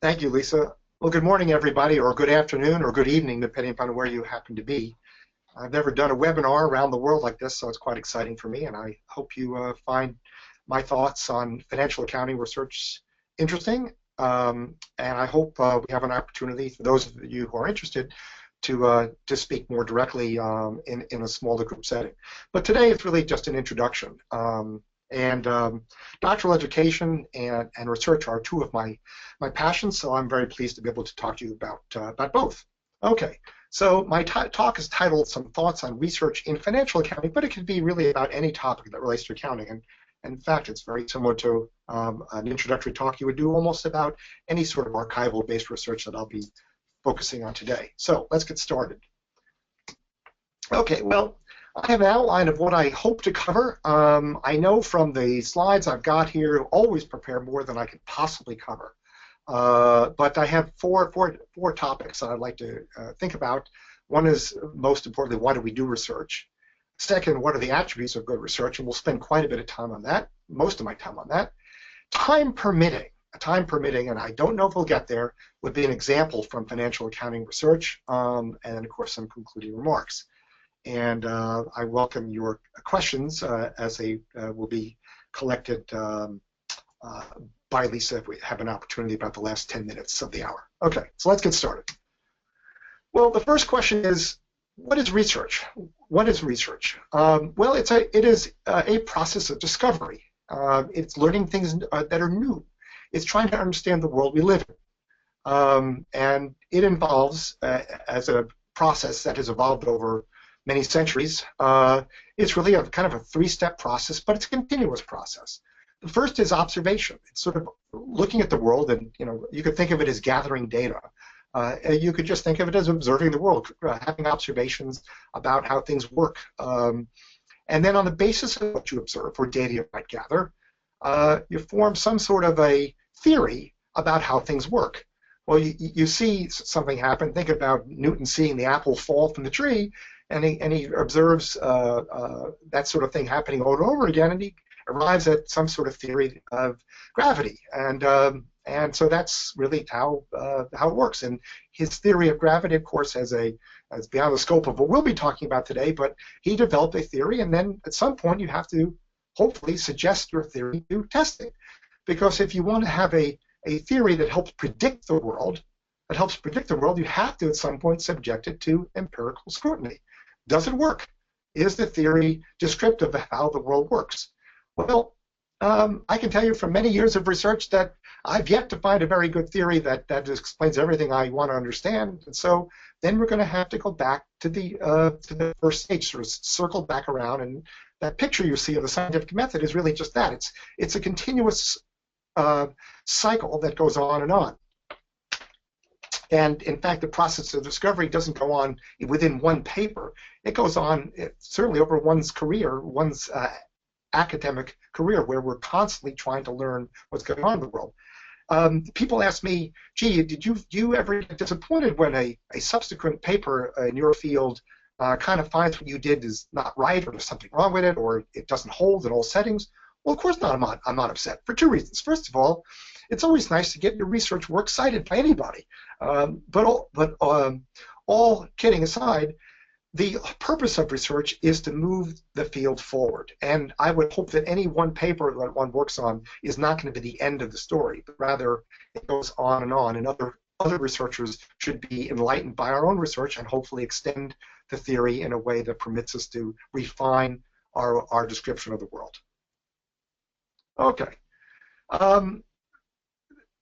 Thank you, Lisa. Well, good morning, everybody, or good afternoon, or good evening, depending upon where you happen to be. I've never done a webinar around the world like this, so it's quite exciting for me, and I hope you find my thoughts on financial accounting research interesting. And I hope we have an opportunity for those of you who are interested to speak more directly in a smaller group setting. But today it's really just an introduction. Doctoral education and research are two of my passions, so I'm very pleased to be able to talk to you about both. Okay, so my talk is titled Some Thoughts on Research in Financial Accounting, but it could be really about any topic that relates to accounting. And in fact, it's very similar to an introductory talk you would do almost about any sort of archival-based research that I'll be focusing on today. So let's get started. Okay, well, I have an outline of what I hope to cover. I know from the slides I've got here, always prepare more than I could possibly cover. But I have four topics that I'd like to think about. One is, most importantly, why do we do research? Second, what are the attributes of good research? And we'll spend quite a bit of time on that, most of my time on that. Time permitting, and I don't know if we'll get there, would be an example from financial accounting research, and of course some concluding remarks. And I welcome your questions as they will be collected by Lisa if we have an opportunity about the last 10 minutes of the hour. Okay, so let's get started. Well, the first question is, what is research? What is research? Well, it is a process of discovery. It's learning things that are new. It's trying to understand the world we live in. And it involves, as a process that has evolved over many centuries, it's really a kind of a three-step process, but it's a continuous process. The first is observation. It's sort of looking at the world, and you could think of it as gathering data. You could just think of it as observing the world, having observations about how things work. And then on the basis of what you observe, or data you might gather, you form some sort of a theory about how things work. Well, you see something happen. Think about Newton seeing the apple fall from the tree, and he observes that sort of thing happening over and over again, and he arrives at some sort of theory of gravity. And so that's really how it works. And his theory of gravity, of course, is beyond the scope of what we'll be talking about today, but he developed a theory, and then at some point you have to hopefully suggest your theory to testing. Because if you want to have a theory that helps predict the world, you have to at some point subject it to empirical scrutiny. Does it work? Is the theory descriptive of how the world works? Well, I can tell you from many years of research that I've yet to find a very good theory that explains everything I want to understand. And so then we're going to have to go back to the first stage, sort of circle back around. And that picture you see of the scientific method is really just that. It's a continuous cycle that goes on and on. And in fact, the process of discovery doesn't go on within one paper. It goes on certainly over one's career, one's academic career, where we're constantly trying to learn what's going on in the world. People ask me, gee, do you ever get disappointed when a subsequent paper in your field kind of finds what you did is not right, or there's something wrong with it, or it doesn't hold in all settings? Well, of course not. I'm not upset for two reasons. First of all, it's always nice to get your research work cited by anybody. But all kidding aside, the purpose of research is to move the field forward. And I would hope that any one paper that one works on is not going to be the end of the story, but rather it goes on, and other researchers should be enlightened by our own research and hopefully extend the theory in a way that permits us to refine our description of the world. Okay.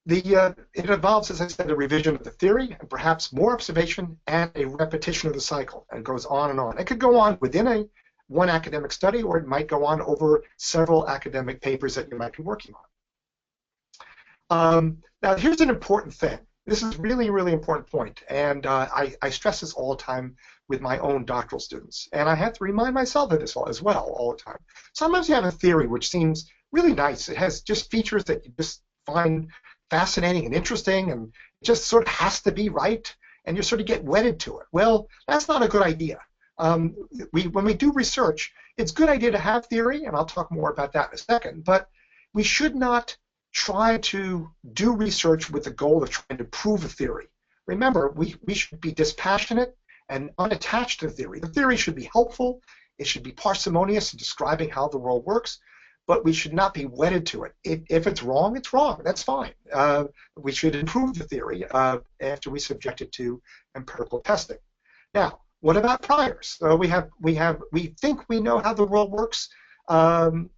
It involves, as I said, a revision of the theory, and perhaps more observation and a repetition of the cycle. And it goes on and on. It could go on within one academic study, or it might go on over several academic papers that you might be working on. Now, here's an important thing. This is really, really important point, and I stress this all the time with my own doctoral students. And I have to remind myself of this as well all the time. Sometimes you have a theory which seems really nice. It has just features that you just find fascinating and interesting, and it just sort of has to be right, and you sort of get wedded to it. Well, that's not a good idea. When we do research, it's a good idea to have theory, and I'll talk more about that in a second, but we should not try to do research with the goal of trying to prove a theory. Remember, we should be dispassionate and unattached to the theory. The theory should be helpful. It should be parsimonious in describing how the world works, but we should not be wedded to it. If it's wrong, it's wrong. That's fine. We should improve the theory after we subject it to empirical testing. Now, what about priors? So we think we know how the world works, and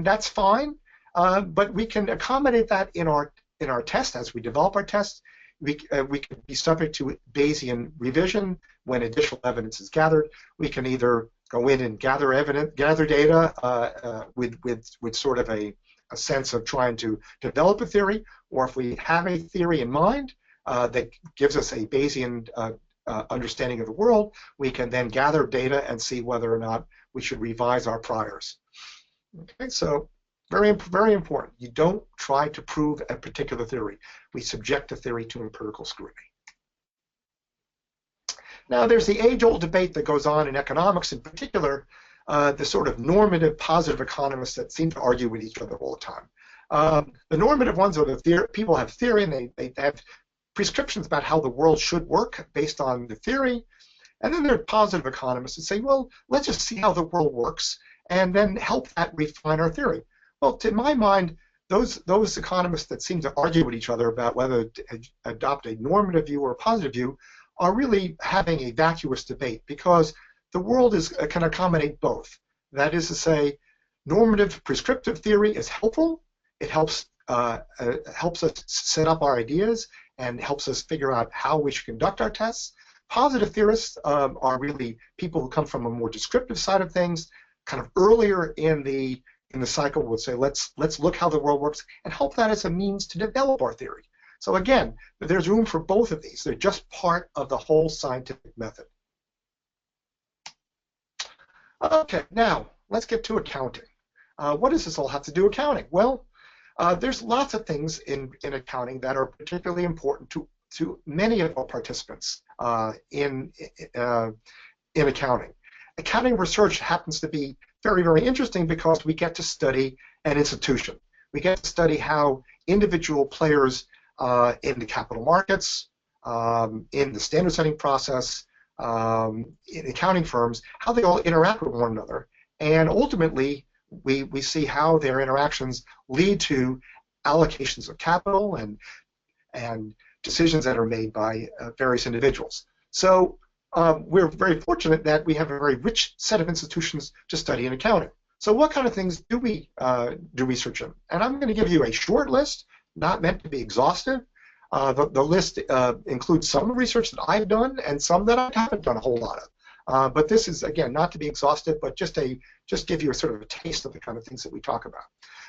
that's fine. But we can accommodate that in our test as we develop our tests. We can be subject to Bayesian revision when additional evidence is gathered. We can either go in and gather data with sort of a sense of trying to develop a theory, or if we have a theory in mind that gives us a Bayesian understanding of the world, we can then gather data and see whether or not we should revise our priors. Okay, so very, very important. You don't try to prove a particular theory. We subject the theory to empirical scrutiny. Now, there's the age-old debate that goes on in economics, in particular, the sort of normative positive economists that seem to argue with each other all the time. The normative ones are the people have theory, and they have prescriptions about how the world should work based on the theory. And then there are positive economists that say, well, let's just see how the world works and then help that refine our theory. Well, to my mind, those economists that seem to argue with each other about whether to adopt a normative view or a positive view are really having a vacuous debate, because the world can accommodate both. That is to say, normative prescriptive theory is helpful. It helps us set up our ideas and helps us figure out how we should conduct our tests. Positive theorists are really people who come from a more descriptive side of things, kind of earlier in the cycle would say, let's look how the world works and help that as a means to develop our theory. So again, there's room for both of these. They're just part of the whole scientific method. Okay, now let's get to accounting. What does this all have to do with accounting? Well, there's lots of things in accounting that are particularly important to many of our participants in accounting. Accounting research happens to be very, very interesting because we get to study an institution. We get to study how individual players in the capital markets, in the standard setting process, in accounting firms, how they all interact with one another. And ultimately, we see how their interactions lead to allocations of capital and decisions that are made by various individuals. So we're very fortunate that we have a very rich set of institutions to study in accounting. So what kind of things do we do research in? And I'm going to give you a short list, not meant to be exhaustive. The list includes some research that I've done and some that I haven't done a whole lot of. But this is, again, not to be exhaustive, but just give you a sort of a taste of the kind of things that we talk about.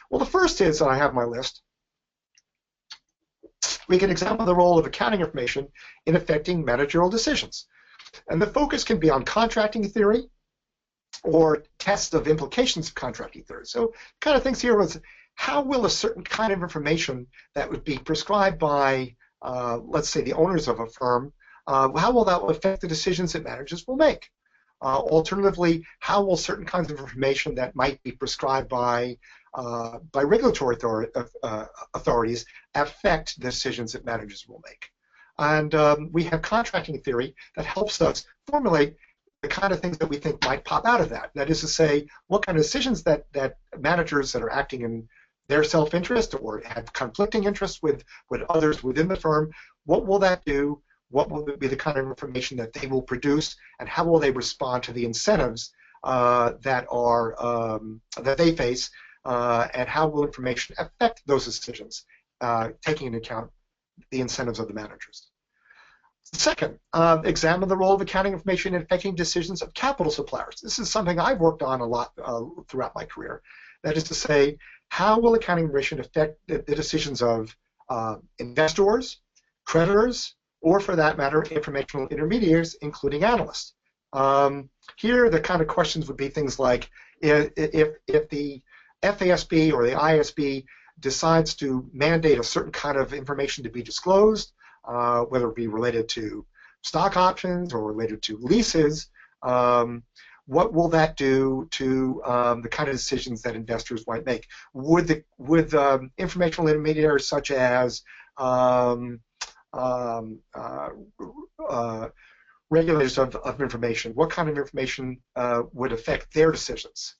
Well, the first is, I have my list, we can examine the role of accounting information in affecting managerial decisions. And the focus can be on contracting theory or tests of implications of contracting theory. So kind of things here was, how will a certain kind of information that would be prescribed by, let's say, the owners of a firm, how will that affect the decisions that managers will make? Alternatively, how will certain kinds of information that might be prescribed by regulatory authorities affect the decisions that managers will make? And we have contracting theory that helps us formulate the kind of things that we think might pop out of that. That is to say, what kind of decisions that managers that are acting in their self-interest or have conflicting interests with others within the firm, what will that do? What will be the kind of information that they will produce, and how will they respond to the incentives that they face, and how will information affect those decisions, taking into account the incentives of the managers? Second, examine the role of accounting information in affecting decisions of capital suppliers. This is something I've worked on a lot throughout my career. That is to say, how will accounting information affect the decisions of investors, creditors, or for that matter, informational intermediaries, including analysts? Here, the kind of questions would be things like, if the FASB or the ISB decides to mandate a certain kind of information to be disclosed, whether it be related to stock options or related to leases, what will that do to the kind of decisions that investors might make? Would informational intermediaries such as regulators of information, what kind of information would affect their decisions?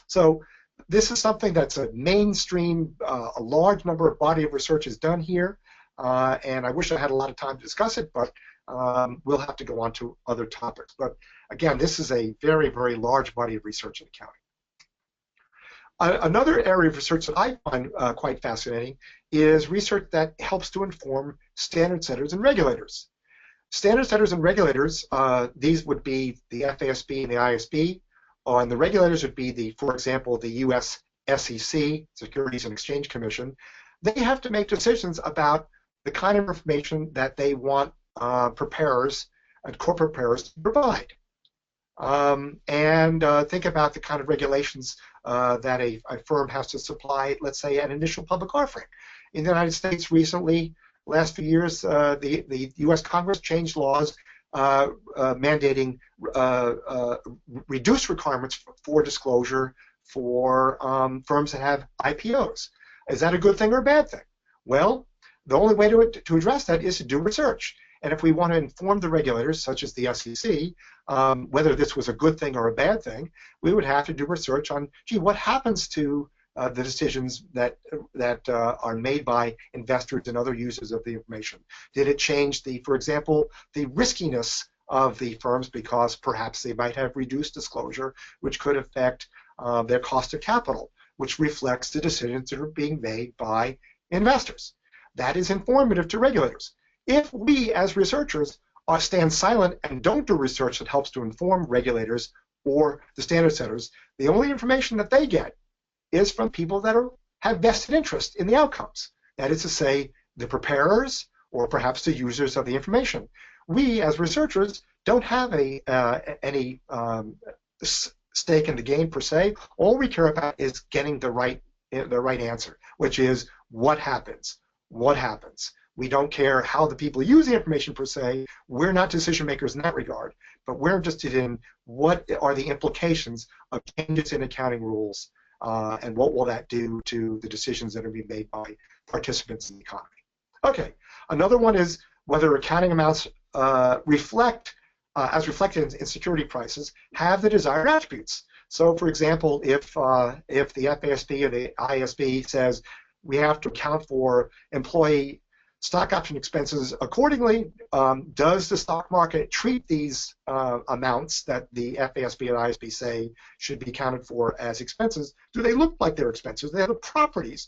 So this is something that's a mainstream, a large number of body of research is done here, and I wish I had a lot of time to discuss it, but we'll have to go on to other topics. But again, this is a very, very large body of research in accounting. Another area of research that I find quite fascinating is research that helps to inform standard setters and regulators. Standard setters and regulators, these would be the FASB and the ISB, and the regulators would be, for example, the US SEC, Securities and Exchange Commission. They have to make decisions about the kind of information that they want preparers and corporate preparers to provide. And think about the kind of regulations that a firm has to supply, let's say, an initial public offering. In the United States recently, last few years, the U.S. Congress changed laws mandating reduced requirements for disclosure for firms that have IPOs. Is that a good thing or a bad thing? Well, the only way to address that is to do research. And if we want to inform the regulators, such as the SEC, whether this was a good thing or a bad thing, we would have to do research on, gee, what happens to the decisions that are made by investors and other users of the information? Did it change for example, the riskiness of the firms because perhaps they might have reduced disclosure, which could affect their cost of capital, which reflects the decisions that are being made by investors? That is informative to regulators. If we, as researchers, stand silent and don't do research that helps to inform regulators or the standard setters, the only information that they get is from people that have vested interest in the outcomes. That is to say, the preparers or perhaps the users of the information. We, as researchers, don't have any stake in the game per se. All we care about is getting the right answer, which is what happens. What happens? We don't care how the people use the information per se. We're not decision makers in that regard, but we're interested in what are the implications of changes in accounting rules and what will that do to the decisions that are being made by participants in the economy. Okay, another one is whether accounting amounts reflect, as reflected in security prices, have the desired attributes. So, for example, if the FASB or the ISB says we have to account for employee stock option expenses accordingly, does the stock market treat these amounts that the FASB and ISB say should be accounted for as expenses? Do they look like they're expenses? Do they have the properties,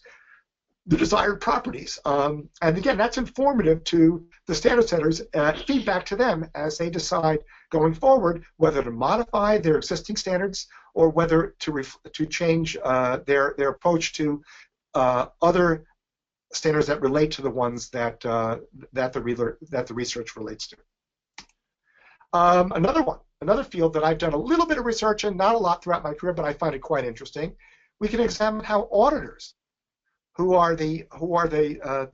the desired properties? And again, that's informative to the standard setters, feedback to them as they decide going forward whether to modify their existing standards or whether to change their approach to other standards that relate to the ones that the research relates to. Another field that I've done a little bit of research in, not a lot throughout my career, but I find it quite interesting. We can examine how auditors, who are the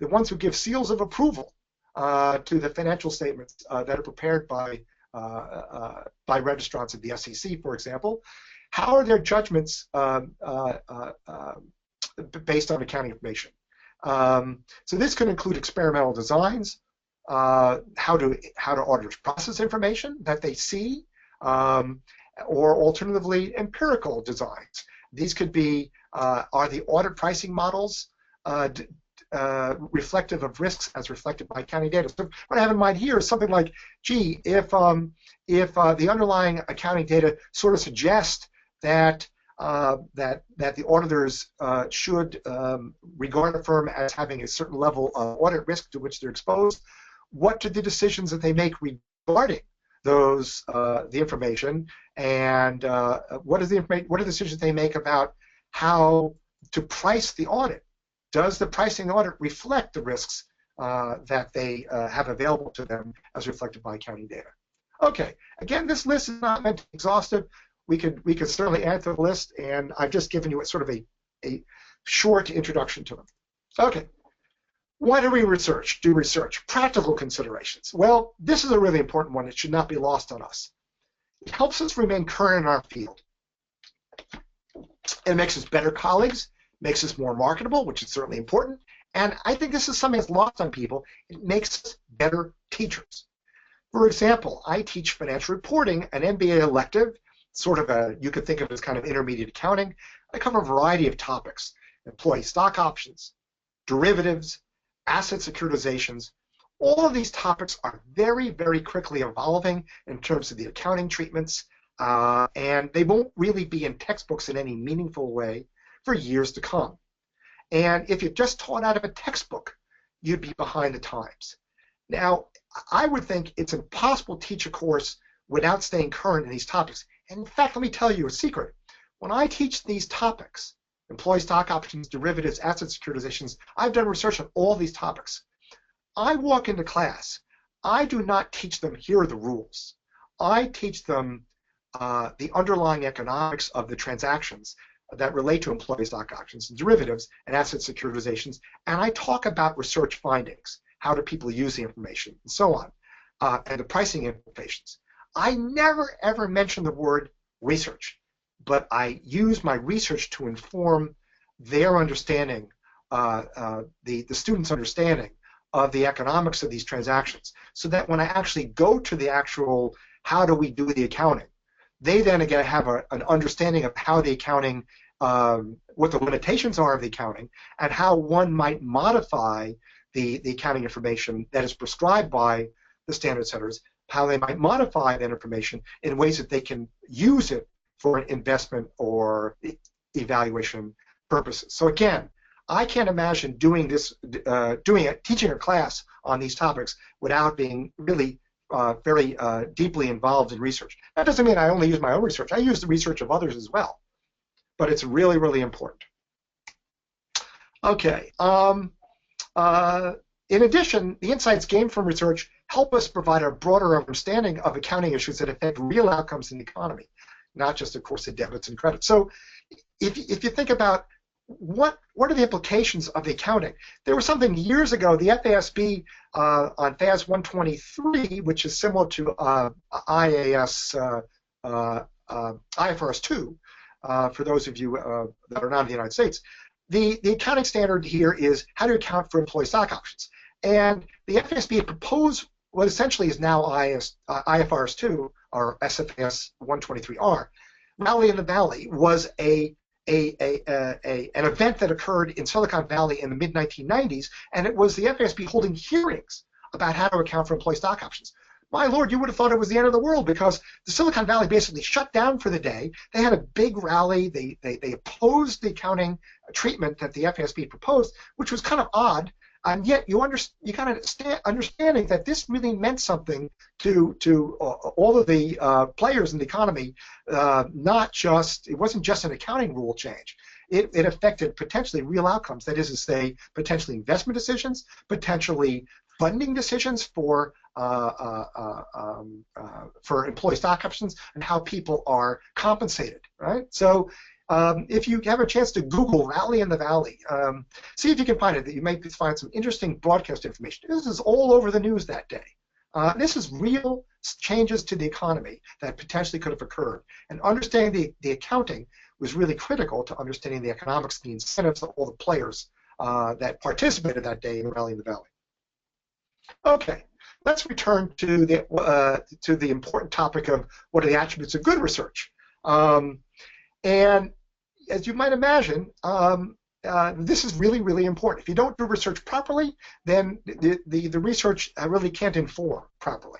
ones who give seals of approval to the financial statements that are prepared by registrants at the SEC, for example, how are their judgments based on accounting information? So this could include experimental designs, how do auditors process information that they see, or alternatively empirical designs. These could be, are the audit pricing models reflective of risks as reflected by accounting data? So what I have in mind here is something like, gee, if the underlying accounting data sort of suggest that the auditors should regard a firm as having a certain level of audit risk to which they're exposed, what are the decisions that they make regarding those the information, and what are the decisions they make about how to price the audit? Does the pricing audit reflect the risks that they have available to them as reflected by accounting data? Okay, again, this list is not meant to be exhaustive. We could certainly add to the list, and I've just given you a sort of a short introduction to them. Okay, why do we do research? Practical considerations. Well, this is a really important one. It should not be lost on us. It helps us remain current in our field. It makes us better colleagues, makes us more marketable, which is certainly important. And I think this is something that's lost on people. It makes us better teachers. For example, I teach financial reporting, an MBA elective, sort of you could think of it as kind of intermediate accounting. I cover a variety of topics: employee stock options, derivatives, asset securitizations. All of these topics are very, very quickly evolving in terms of the accounting treatments, and they won't really be in textbooks in any meaningful way for years to come. And if you just taught out of a textbook, you'd be behind the times. Now, I would think it's impossible to teach a course without staying current in these topics. And in fact, let me tell you a secret. When I teach these topics, employee stock options, derivatives, asset securitizations, I've done research on all these topics. I walk into class. I do not teach them, here are the rules. I teach them the underlying economics of the transactions that relate to employee stock options and derivatives and asset securitizations, and I talk about research findings. How do people use the information, and so on, and the pricing implications. I never, ever mention the word research, but I use my research to inform their understanding, the students' understanding of the economics of these transactions, so that when I actually go to the actual how do we do the accounting, they then again have an understanding of how the accounting, what the limitations are of the accounting, and how one might modify the accounting information that is prescribed by the standard setters, how they might modify that information in ways that they can use it for an investment or evaluation purposes. So again, I can't imagine doing this, teaching a class on these topics without being really very deeply involved in research. That doesn't mean I only use my own research. I use the research of others as well, but it's really, really important. Okay. In addition, the insights gained from research help us provide a broader understanding of accounting issues that affect real outcomes in the economy, not just, of course, the debits and credits. So if you think about what are the implications of the accounting, there was something years ago, the FASB on FAS 123, which is similar to IFRS 2, for those of you that are not in the United States. The accounting standard here is how to account for employee stock options. And the FASB had proposed what essentially is now IFRS 2, or SFAS 123R. Rally in the Valley was an event that occurred in Silicon Valley in the mid-1990s, and it was the FASB holding hearings about how to account for employee stock options. My Lord, you would have thought it was the end of the world, because the Silicon Valley basically shut down for the day. They had a big rally. They opposed the accounting treatment that the FASB proposed, which was kind of odd. And yet you kind of understanding that this really meant something to all of the players in the economy. It wasn't just an accounting rule change. It affected potentially real outcomes. That is to say, potentially investment decisions, potentially funding decisions for employee stock options, and how people are compensated. Right. So. If you have a chance to Google Rally in the Valley, see if you can find it. That you might find some interesting broadcast information. This is all over the news that day. This is real changes to the economy that potentially could have occurred. And understanding the accounting was really critical to understanding the economics, the incentives of all the players that participated that day in Rally in the Valley. Okay, let's return to the important topic of what are the attributes of good research. And as you might imagine, this is really, really important. If you don't do research properly, then the research really can't inform properly.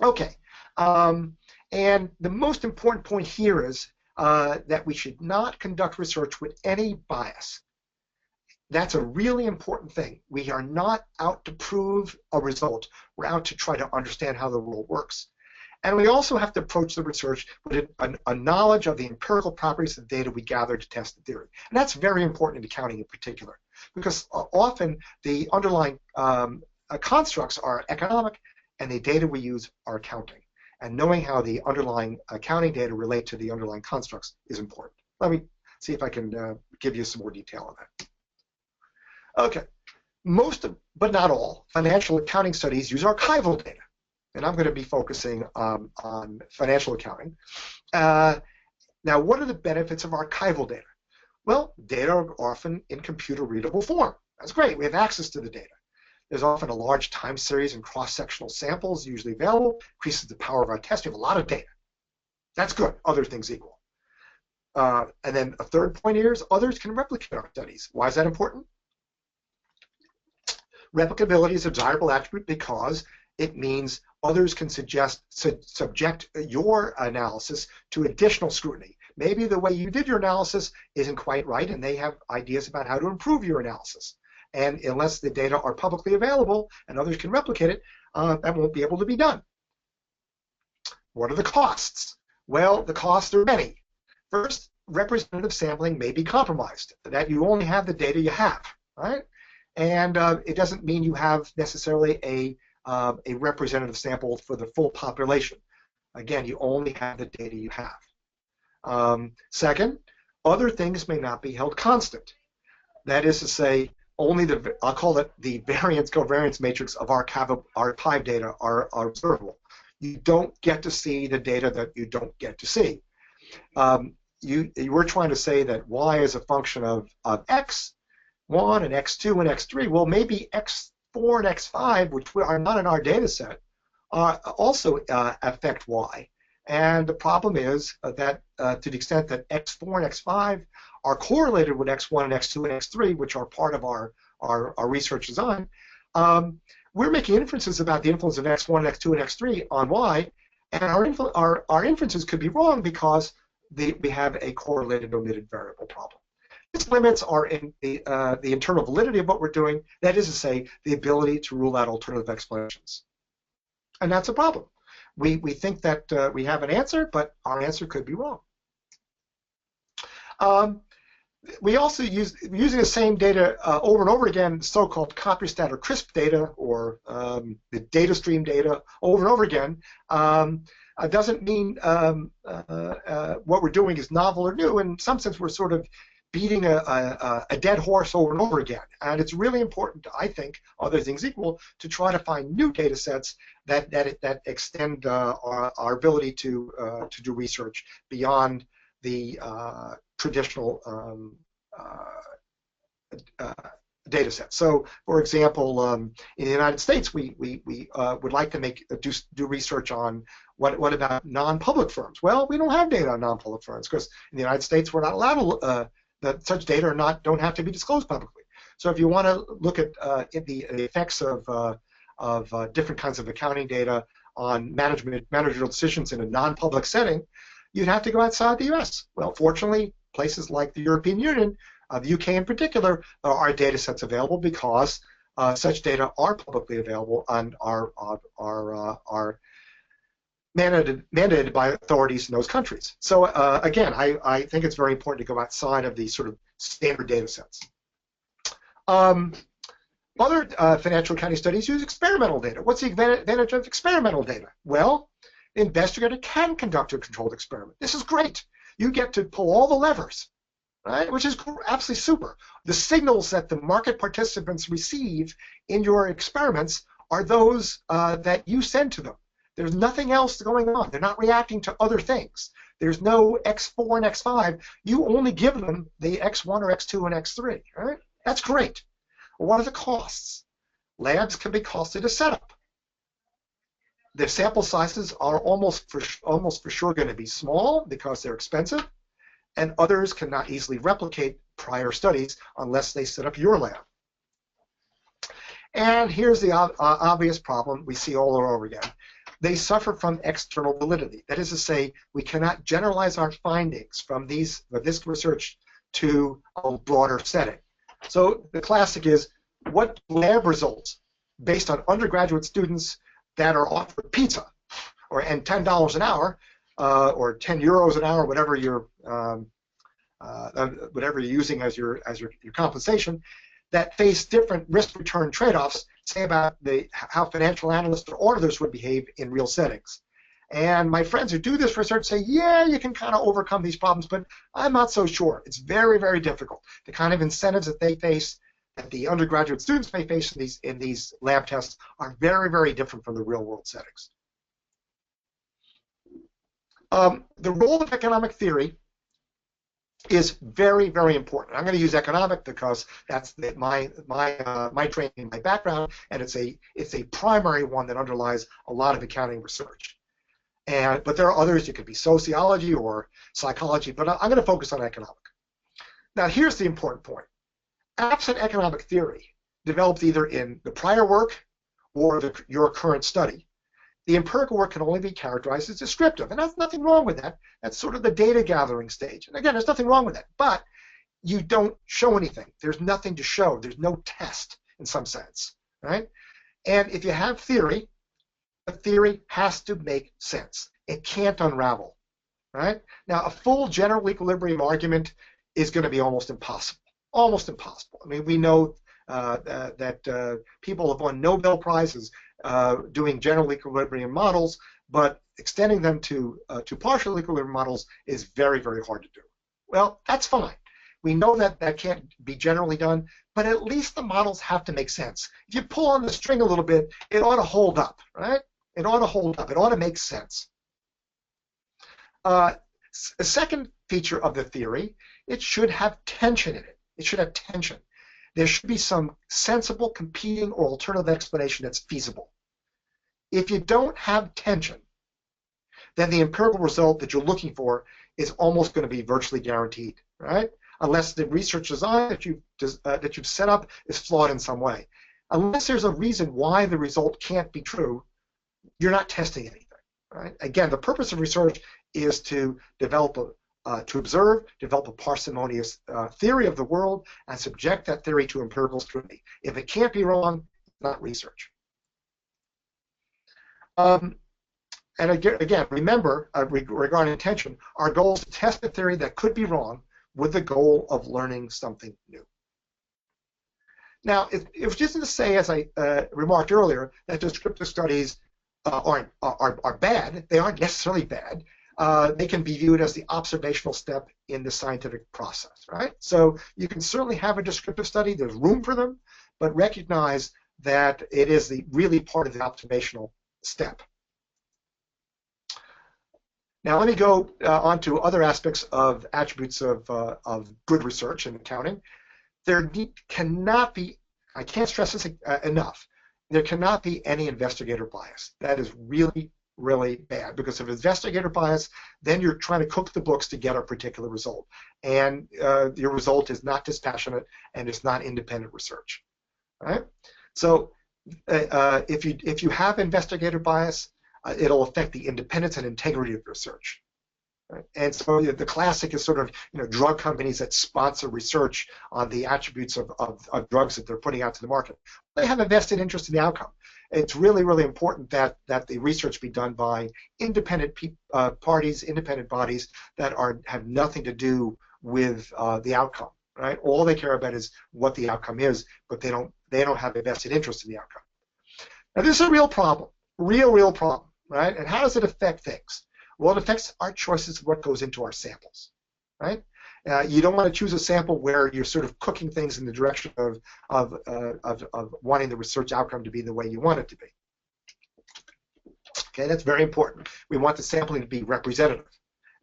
Okay, and the most important point here is that we should not conduct research with any bias. That's a really important thing. We are not out to prove a result. We're out to try to understand how the world works. And we also have to approach the research with a knowledge of the empirical properties of the data we gather to test the theory. And that's very important in accounting in particular, because often the underlying constructs are economic and the data we use are accounting. And knowing how the underlying accounting data relate to the underlying constructs is important. Let me see if I can give you some more detail on that. Okay, most, but not all, financial accounting studies use archival data. and I'm going to be focusing on financial accounting. Now, what are the benefits of archival data? Well, data are often in computer-readable form. That's great. We have access to the data. There's often a large time series and cross-sectional samples usually available, increases the power of our test. We have a lot of data. That's good, other things equal. And then a third point here is others can replicate our studies. Why is that important? Replicability is a desirable attribute because it means others can subject your analysis to additional scrutiny. Maybe the way you did your analysis isn't quite right, and they have ideas about how to improve your analysis. And unless the data are publicly available and others can replicate it, that won't be able to be done. What are the costs? Well, the costs are many. First, representative sampling may be compromised, that you only have the data you have, right? And it doesn't mean you have necessarily a representative sample for the full population. Again, you only have the data you have. Second, other things may not be held constant. That is to say, only I'll call it the variance-covariance matrix of archive data are observable. You don't get to see the data that you don't get to see. You were trying to say that y is a function of x1 and x2 and x3. Well, maybe x4 and x5, which are not in our data set, also affect y. And the problem is that to the extent that x4 and x5 are correlated with x1 and x2 and x3, which are part of our research design, we're making inferences about the influence of x1, x2, and x3 on y, and our inferences could be wrong because we have a correlated omitted variable problem. This limits the internal validity of what we're doing, that is to say, the ability to rule out alternative explanations. And that's a problem. We think that we have an answer, but our answer could be wrong. We also using the same data over and over again, so-called copystat or CRISP data, or the data stream data over and over again, doesn't mean what we're doing is novel or new. In some sense, we're sort of beating a dead horse over and over again. And it's really important, I think, other things equal, to try to find new data sets that extend our ability to do research beyond the traditional data set. So, for example, in the United States, we would like to do research on what about non-public firms? Well, we don't have data on non-public firms because in the United States we're not allowed to. That such data don't have to be disclosed publicly. So, if you want to look at the effects of different kinds of accounting data on managerial decisions in a non-public setting, you'd have to go outside the U.S. Well, fortunately, places like the European Union, the UK in particular, are data sets available because such data are publicly available and are mandated by authorities in those countries. So again, I think it's very important to go outside of these sort of standard data sets. Other financial accounting studies use experimental data. What's the advantage of experimental data? Well, the investigator can conduct a controlled experiment. This is great. You get to pull all the levers, right? Which is absolutely super. The signals that the market participants receive in your experiments are those that you send to them. There's nothing else going on. They're not reacting to other things. There's no X4 and X5. You only give them the X1 or X2 and X3, right? That's great. Well, what are the costs? Labs can be costly to set up. The sample sizes are almost for sure going to be small because they're expensive, and others cannot easily replicate prior studies unless they set up your lab. And here's the obvious problem we see all over again. They suffer from external validity. That is to say, we cannot generalize our findings from this research to a broader setting. So the classic is, what lab results based on undergraduate students that are offered pizza and $10 an hour or 10 euros an hour, whatever you're using as your compensation, that face different risk-return trade-offs, say about how financial analysts or auditors would behave in real settings. And my friends who do this research say, yeah, you can kind of overcome these problems, but I'm not so sure. It's very, very difficult. The kind of incentives that they face, that the undergraduate students may face in these lab tests, are very, very different from the real-world settings. The role of economic theory is very, very important. I'm going to use economic because that's my training, my background, and it's a primary one that underlies a lot of accounting research. But there are others. It could be sociology or psychology, but I'm going to focus on economic. Now, here's the important point. Absent economic theory, developed either in the prior work or your current study, the empirical work can only be characterized as descriptive, and there's nothing wrong with that. That's sort of the data gathering stage. And again, there's nothing wrong with that, but you don't show anything. There's nothing to show. There's no test in some sense, right? And if you have theory, the theory has to make sense. It can't unravel, right? Now, a full general equilibrium argument is going to be almost impossible. Almost impossible. I mean, we know that people have won Nobel Prizes doing general equilibrium models, but extending them to partial equilibrium models is very, very hard to do. Well, that's fine. We know that that can't be generally done, but at least the models have to make sense. If you pull on the string a little bit, it ought to hold up, right? It ought to hold up. It ought to make sense. A second feature of the theory, it should have tension in it. It should have tension. There should be some sensible, competing, or alternative explanation that's feasible. If you don't have tension, then the empirical result that you're looking for is almost going to be virtually guaranteed, right? Unless the research design that you've set up is flawed in some way. Unless there's a reason why the result can't be true, you're not testing anything, right? Again, the purpose of research is to develop to observe, develop a parsimonious theory of the world, and subject that theory to empirical scrutiny. If it can't be wrong, it's not research. And again, remember, regarding intention, our goal is to test a theory that could be wrong with the goal of learning something new. Now, it was just to say, as I remarked earlier, that descriptive studies are bad. They aren't necessarily bad. They can be viewed as the observational step in the scientific process, right? So you can certainly have a descriptive study. There's room for them, but recognize that it is really part of the observational step. Now let me go on to other aspects of attributes of good research in accounting. There cannot be, I can't stress this enough, there cannot be any investigator bias. That is really, really bad, because if investigator bias, then you're trying to cook the books to get a particular result, and your result is not dispassionate and it's not independent research, right? So if you have investigator bias, it'll affect the independence and integrity of research. Right? And so the classic is sort of, drug companies that sponsor research on the attributes of drugs that they're putting out to the market. They have a vested interest in the outcome. It's really, really important that the research be done by independent parties, independent bodies that have nothing to do with the outcome. Right? All they care about is what the outcome is, but they don't have a vested interest in the outcome. Now this is a real problem, real problem, right? And how does it affect things? Well, it affects our choices of what goes into our samples, right? You don't want to choose a sample where you're sort of cooking things in the direction of wanting the research outcome to be the way you want it to be. Okay, that's very important. We want the sampling to be representative,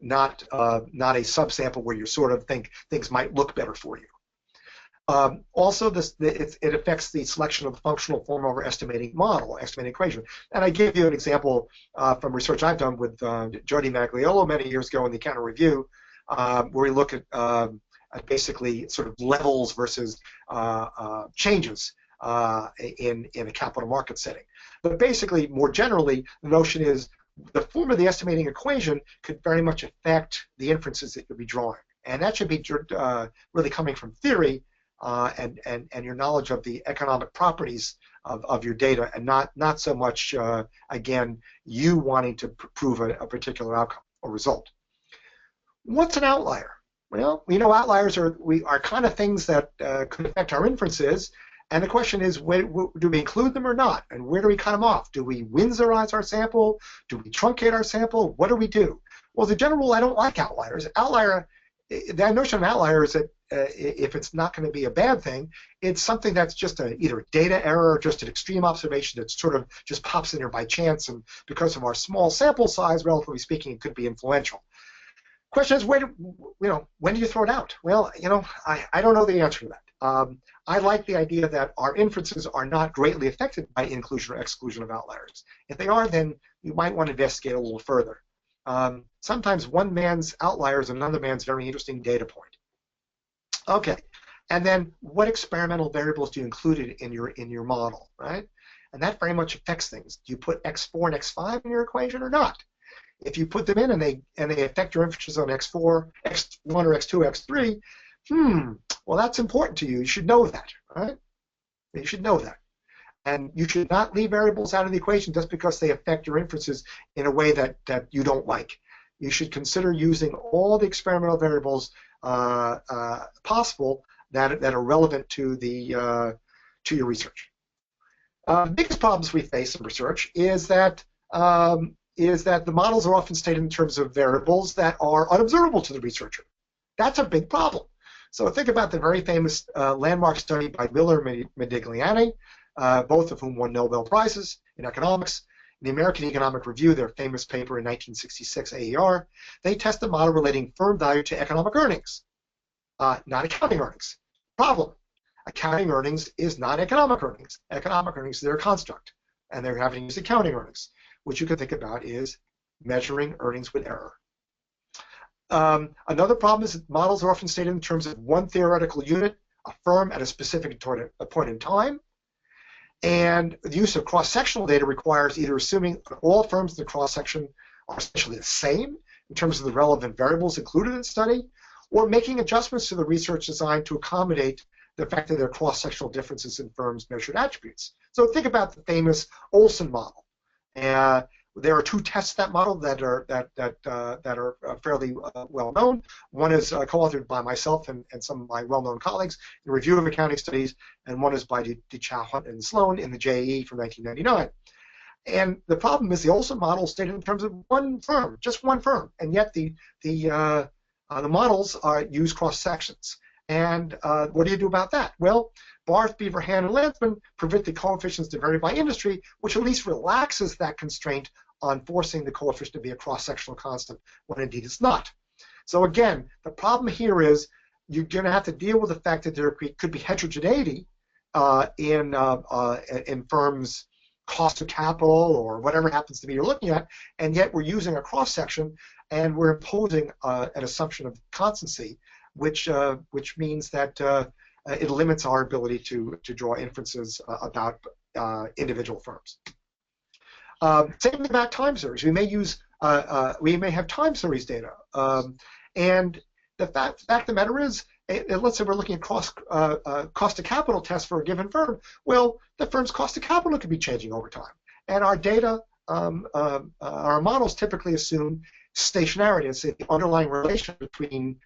not a subsample where you sort of think things might look better for you. Also, it affects the selection of the functional form over estimating model, estimating equation. And I gave you an example from research I've done with Jody Magliolo many years ago in the Accounting Review, where we look at basically sort of levels versus changes in a capital market setting. But basically, more generally, the notion is the form of the estimating equation could very much affect the inferences that you'll be drawing. And that should be really coming from theory, and your knowledge of the economic properties of your data, and not so much again you wanting to prove a particular outcome or result. What's an outlier? Well, we know outliers are kind of things that could affect our inferences, and the question is, do we include them or not, and where do we cut them off? Do we Winsorize our sample? Do we truncate our sample? What do we do? Well, as a general rule, I don't like outliers. Outlier that notion of outlier is that if it's not going to be a bad thing, it's something that's just either a data error or just an extreme observation that sort of just pops in there by chance, and because of our small sample size, relatively speaking, it could be influential. Question is, when do you throw it out? Well, I don't know the answer to that. I like the idea that our inferences are not greatly affected by inclusion or exclusion of outliers. If they are, then you might want to investigate a little further. Sometimes one man's outlier is another man's very interesting data point. Okay, and then what experimental variables do you include in your model, right? And that very much affects things. Do you put x4 and x5 in your equation or not? If you put them in and they affect your inferences on x4, x1 or x2, x3, well, that's important to you. You should know that, right? You should know that. And you should not leave variables out of the equation just because they affect your inferences in a way that you don't like. You should consider using all the experimental variables possible that are relevant to your research. The biggest problems we face in research is that the models are often stated in terms of variables that are unobservable to the researcher. That's a big problem. So think about the very famous landmark study by Miller and Modigliani, both of whom won Nobel Prizes in economics. In the American Economic Review, their famous paper in 1966, AER, they test a model relating firm value to economic earnings, not accounting earnings. Problem: accounting earnings is not economic earnings. Economic earnings is their construct, and they're having to use accounting earnings, which you can think about is measuring earnings with error. Another problem is that models are often stated in terms of one theoretical unit, a firm at a specific point in time. And the use of cross-sectional data requires either assuming that all firms in the cross-section are essentially the same in terms of the relevant variables included in the study, or making adjustments to the research design to accommodate the fact that there are cross-sectional differences in firms' measured attributes. So think about the famous Olson model. There are two tests of that model that are fairly well known. One is co-authored by myself and some of my well-known colleagues in Review of Accounting Studies, and one is by DeChow, Hunt, and Sloan in the JAE from 1999. And the problem is the Olson model is stated in terms of one firm, just one firm, and yet the models use cross sections. And what do you do about that? Well, Barth, Beaver, Hand, and Landsman permit the coefficients to vary by industry, which at least relaxes that constraint on forcing the coefficient to be a cross-sectional constant when indeed it's not. So again, the problem here is you're going to have to deal with the fact that there could be heterogeneity in firms' cost of capital or whatever happens to be you're looking at, and yet we're using a cross-section and we're imposing an assumption of constancy, which means that it limits our ability to draw inferences about individual firms. Same thing about time series. We may have time series data, and the fact of the matter is, let's say we're looking at cost of capital tests for a given firm. Well, the firm's cost of capital could be changing over time, and our data, our models typically assume stationarity, and say the underlying relation between